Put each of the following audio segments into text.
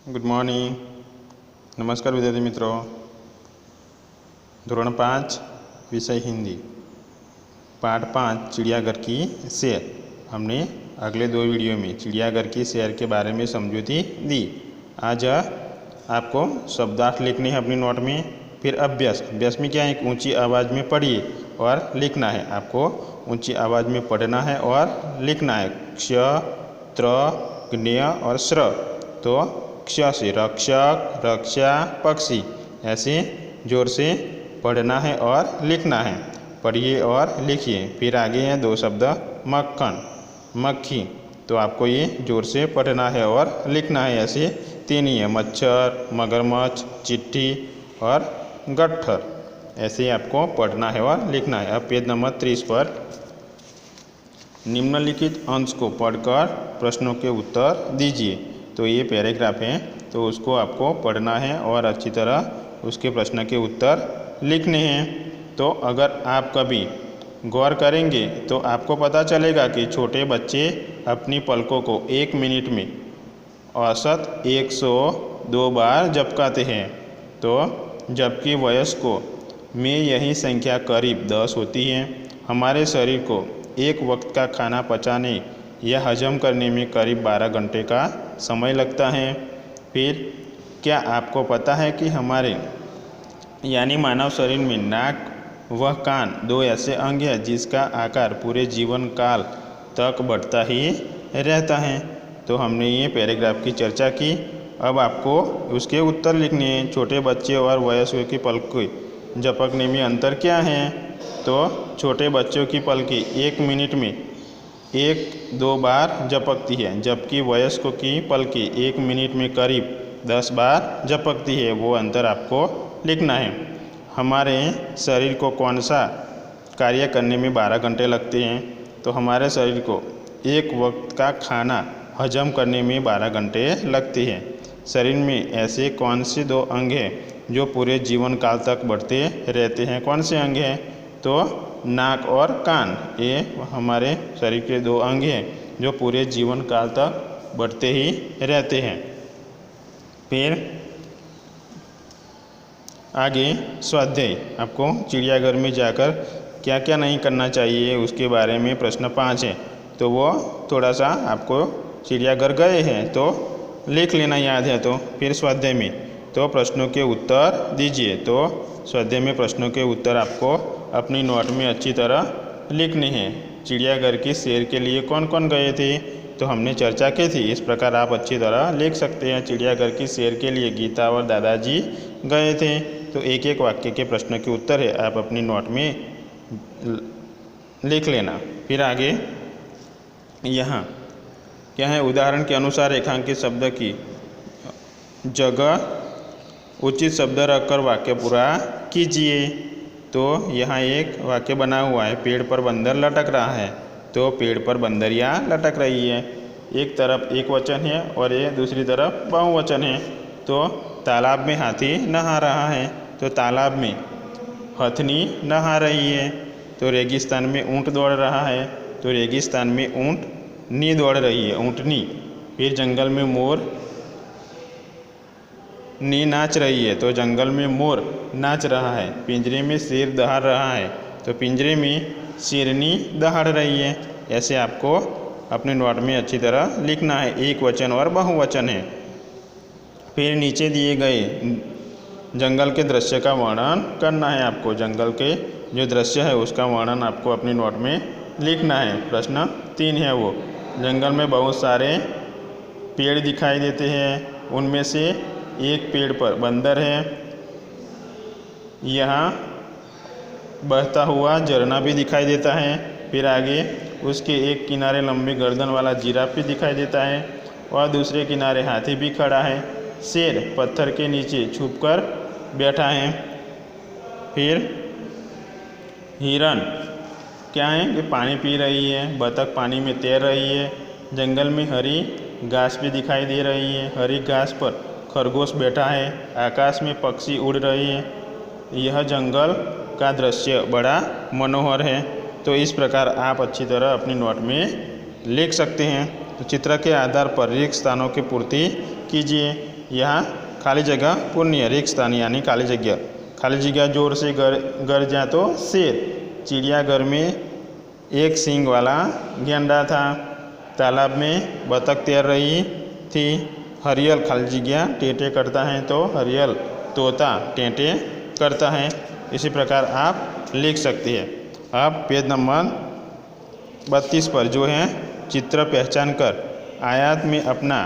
Good morning. नमस्कार विद्यार्थी मित्रों। धोरण 5 विषय हिंदी पाठ 5 चिड़ियाघर की सैर। हमने अगले 2 वीडियो में चिड़ियाघर की सैर के बारे में समझौती दी। आज आपको शब्दार्थ लिखने हैं अपनी नोट में। फिर अभ्यास में क्या है, एक ऊंची आवाज़ में पढ़िए और लिखना है। आपको ऊंची आवाज़ में पढ़ना है और लिखना है। क्ष, त्र, ज्ञ और श्र। तो क्ष से रक्षक, रक्षा, पक्षी, ऐसे जोर से पढ़ना है और लिखना है। पढ़िए और लिखिए। फिर आगे हैं 2 शब्द मक्खन, मक्खी। तो आपको ये जोर से पढ़ना है और लिखना है। ऐसे 3 ही है, मच्छर, मगरमच्छ, चिट्ठी और गट्ठर। ऐसे ही आपको पढ़ना है और लिखना है। अब पेज नंबर 30 पर निम्नलिखित अंश को पढ़कर प्रश्नों के उत्तर दीजिए। तो ये पैराग्राफ है, तो उसको आपको पढ़ना है और अच्छी तरह उसके प्रश्न के उत्तर लिखने हैं। तो अगर आप कभी गौर करेंगे तो आपको पता चलेगा कि छोटे बच्चे अपनी पलकों को 1 मिनट में औसत 102 बार झपकाते हैं, तो जबकि वयस्कों में यही संख्या करीब 10 होती है। हमारे शरीर को एक वक्त का खाना पचाने या हजम करने में करीब 12 घंटे का समय लगता है। फिर क्या आपको पता है कि हमारे यानी मानव शरीर में नाक व कान 2 ऐसे अंग हैं जिसका आकार पूरे जीवन काल तक बढ़ता ही रहता है। तो हमने ये पैराग्राफ की चर्चा की। अब आपको उसके उत्तर लिखने हैं। छोटे बच्चे और वयस्कों की पलकें झपकने में अंतर क्या है? तो छोटे बच्चों की पलकें 1 मिनट में 1-2 बार झपकती है, जबकि वयस्कों की पलकें 1 मिनट में करीब 10 बार झपकती है। वो अंतर आपको लिखना है। हमारे शरीर को कौन सा कार्य करने में 12 घंटे लगते हैं? तो हमारे शरीर को एक वक्त का खाना हजम करने में 12 घंटे लगते हैं। शरीर में ऐसे कौन से 2 अंग हैं जो पूरे जीवन काल तक बढ़ते रहते हैं? कौन से अंग हैं? तो नाक और कान, ये हमारे शरीर के 2 अंग हैं जो पूरे जीवन काल तक बढ़ते ही रहते हैं। फिर आगे स्वाध्याय, आपको चिड़ियाघर में जाकर क्या क्या नहीं करना चाहिए उसके बारे में प्रश्न 5 है। तो वो थोड़ा सा आपको चिड़ियाघर गए हैं तो लिख लेना याद है। तो फिर स्वाध्याय में तो प्रश्नों के उत्तर दीजिए। तो स्वाध्याय में प्रश्नों के उत्तर आपको अपनी नोट में अच्छी तरह लिखने हैं। चिड़ियाघर की सैर के लिए कौन कौन गए थे तो हमने चर्चा की थी। इस प्रकार आप अच्छी तरह लिख सकते हैं। चिड़ियाघर की सैर के लिए गीता और दादाजी गए थे। तो एक एक वाक्य के प्रश्न के उत्तर है, आप अपनी नोट में लिख लेना। फिर आगे यहाँ क्या है, उदाहरण के अनुसार रेखांकित शब्द की जगह उचित शब्द रखकर वाक्य पूरा कीजिए। तो यहाँ एक वाक्य बना हुआ है, पेड़ पर बंदर लटक रहा है। तो पेड़ पर बंदरियाँ लटक रही है। एक तरफ एक वचन है और ये दूसरी तरफ बहुवचन है। तो तालाब में हाथी नहा रहा है, तो तालाब में हथनी नहा रही है। तो रेगिस्तान में ऊँट दौड़ रहा है, तो रेगिस्तान में ऊँटनी दौड़ रही है, ऊँटनी। फिर जंगल में मोर नी नाच रही है, तो जंगल में मोर नाच रहा है। पिंजरे में शेर दहाड़ रहा है, तो पिंजरे में शेरनी दहाड़ रही है। ऐसे आपको अपने नोट में अच्छी तरह लिखना है। एक वचन और बहुवचन है। फिर नीचे दिए गए जंगल के दृश्य का वर्णन करना है। आपको जंगल के जो दृश्य है उसका वर्णन आपको अपनी नोट में लिखना है। प्रश्न 3 है वो, जंगल में बहुत सारे पेड़ दिखाई देते हैं, उनमें से एक पेड़ पर बंदर है। यहाँ बहता हुआ झरना भी दिखाई देता है। फिर आगे उसके एक किनारे लंबी गर्दन वाला जिराफ भी दिखाई देता है और दूसरे किनारे हाथी भी खड़ा है। शेर पत्थर के नीचे छुपकर बैठा है। फिर हिरन क्या है कि पानी पी रही है। बतख पानी में तैर रही है। जंगल में हरी घास भी दिखाई दे रही है, हरी घास पर खरगोश बैठा है। आकाश में पक्षी उड़ रहे हैं। यह जंगल का दृश्य बड़ा मनोहर है। तो इस प्रकार आप अच्छी तरह अपनी नोट में लिख सकते हैं। तो चित्र के आधार पर रिक्त स्थानों की पूर्ति कीजिए। यहाँ खाली जगह पूर्ण है, रिक्त स्थान यानी खाली जगह जोर से गरजा तो शेर। चिड़ियाघर में एक सींग वाला गेंडा था। तालाब में बतख तैर रही थी। हरियल खाली जगह टेटे करता है तो हरियल तोता टेटे करता है। इसी प्रकार आप लिख सकते हैं। अब पेज नंबर 32 पर जो है चित्र पहचान कर आयत में अपना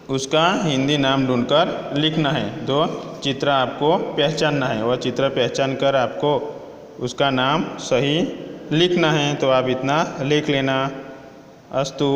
उसका हिंदी नाम ढूंढकर लिखना है। तो चित्र आपको पहचानना है और चित्र पहचान कर आपको उसका नाम सही लिखना है। तो आप इतना लिख लेना। अस्तु।